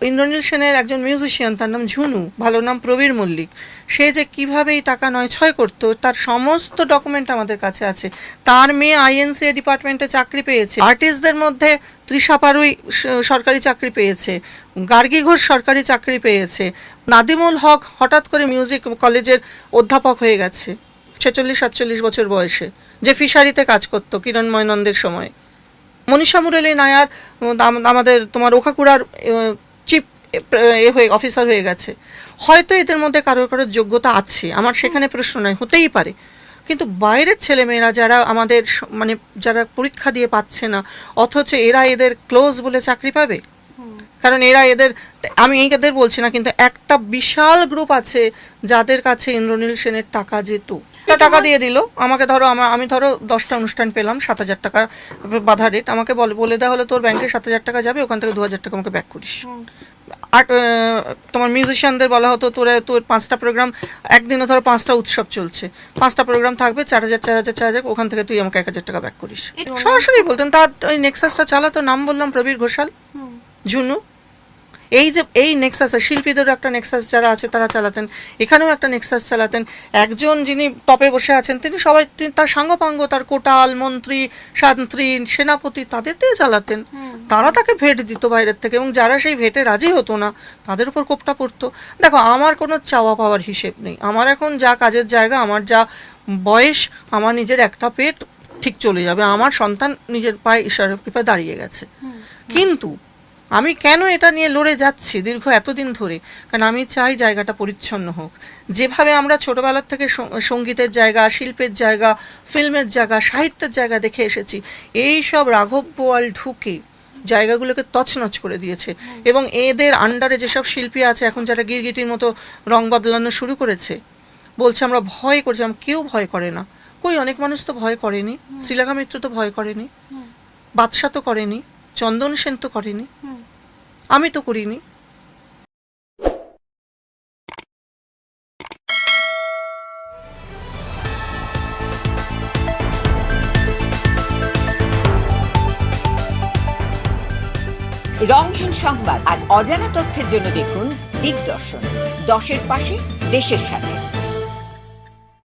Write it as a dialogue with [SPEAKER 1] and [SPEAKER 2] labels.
[SPEAKER 1] ইন্দ্রনীল সেনের একজন মিউজিশিয়ান, তার নাম ঝুনু, ভালো নাম প্রবীর মল্লিক, সে যে কিভাবে এই টাকা নয় করতো তার সমস্ত ডকুমেন্ট আমাদের কাছে আছে। তার মেয়ে আইএনসিএ ডিপার্টমেন্টে চাকরি পেয়েছে। আর্টিস্টদের মধ্যে তৃষা পারুই সরকারি চাকরি পেয়েছে, গার্গী ঘোষ সরকারি চাকরি পেয়েছে, নাদিমুল হক হঠাৎ করে মিউজিক কলেজের অধ্যাপক হয়ে গেছে 46-47 বছর বয়সে, যে ফিশারিতে কাজ করতো কিরণময় নন্দের সময়। মনীষা মুরলী নায়ার আমাদের তোমার ওখাকুড়ার চিফ অফিসার হয়ে গেছে। হয়তো এদের মধ্যে কারোর যোগ্যতা আছে, আমার সেখানে প্রশ্ন নয়, হতেই পারে। কিন্তু বাইরের ছেলেমেয়েরা যারা আমাদের মানে যারা পরীক্ষা দিয়ে পাচ্ছে না, অথচ এরা এদের ক্লোজ বলে চাকরি পাবে? কারণ এরা এদের, আমি এদের বলছি না, কিন্তু একটা বিশাল গ্রুপ আছে যাদের কাছে ইন্দ্রনীল সেনের টাকা যেত। টাকা দিয়ে দিল আমাকে, ধরো আমি ধরো 10টা অনুষ্ঠান পেলাম, 7,000 টাকা বাধা রেট, আমাকে বলে দেওয়া হলো তোর ব্যাংকে 7,000 টাকা যাবে, ওখান থেকে 2,000 টাকা আমাকে ব্যাক করিস। আর তোমার মিউজিশিয়ানদের বলা হতো তোর 5টা প্রোগ্রাম, একদিনে ধরো 5টা উৎসব চলছে, 5টা প্রোগ্রাম থাকবে, 4,000, ওখান থেকে তুই আমাকে 1,000 টাকা ব্যাক করিস। সরাসরি বলতেন। তার ওই নেক্সাসটা চালাতো, নাম বললাম প্রবীর ঘোষাল, ঝুনু। এই যে এই নেক্সাস, শিল্পীদেরও একটা নেক্সাস যারা আছে তারা চালাতেন, এখানেও একটা নেক্সাস চালাতেন। একজন যিনি টপে বসে আছেন তিনি সবাই, তার সাঙ্গপাঙ্গ, তার কোটাল, মন্ত্রী, শান্ত্রী, সেনাপতি, তাদের দিয়ে চালাতেন। তারা তাকে ভেট দিত বাইরের থেকে, এবং যারা সেই ভেটে রাজি হতো না তাদের উপর কোপটা পড়তো। দেখো, আমার কোনো চাওয়া পাওয়ার হিসেব নেই, আমার এখন যা কাজের জায়গা, আমার যা বয়স, আমার নিজের একটা পেট ঠিক চলে যাবে, আমার সন্তান নিজের পায়ে ঈশ্বরের কৃপায় দাঁড়িয়ে গেছে। কিন্তু আমি কেন এটা নিয়ে লড়ে যাচ্ছি দীর্ঘ এতদিন ধরে? কারণ আমি চাই জায়গাটা পরিচ্ছন্ন হোক। যেভাবে আমরা ছোটবেলার থেকে সঙ্গীতের জায়গা, শিল্পের জায়গা, ফিল্মের জায়গা, সাহিত্যের জায়গা দেখে এসেছি, এই সব রাঘব বোয়াল ঢুকে জায়গাগুলোকে তছনছ করে দিয়েছে। এবং এদের আন্ডারে যেসব শিল্পী আছে এখন, যারা গিরগিটির মতো রং বদলানো শুরু করেছে, বলছে আমরা ভয় করছিলাম, কেউ ভয় করে না। কই, অনেক মানুষ তো ভয় করেনি, শ্রীলেখা মিত্র তো ভয় করেনি, বাদশা তো করেনি, চন্দন সেন তো করেনি, আমি তো করিনি।
[SPEAKER 2] রংহীন সংবাদ আর অজানা তথ্যের জন্য দেখুন দিগদর্শন, 10-এর পাশে, দেশের সাথে।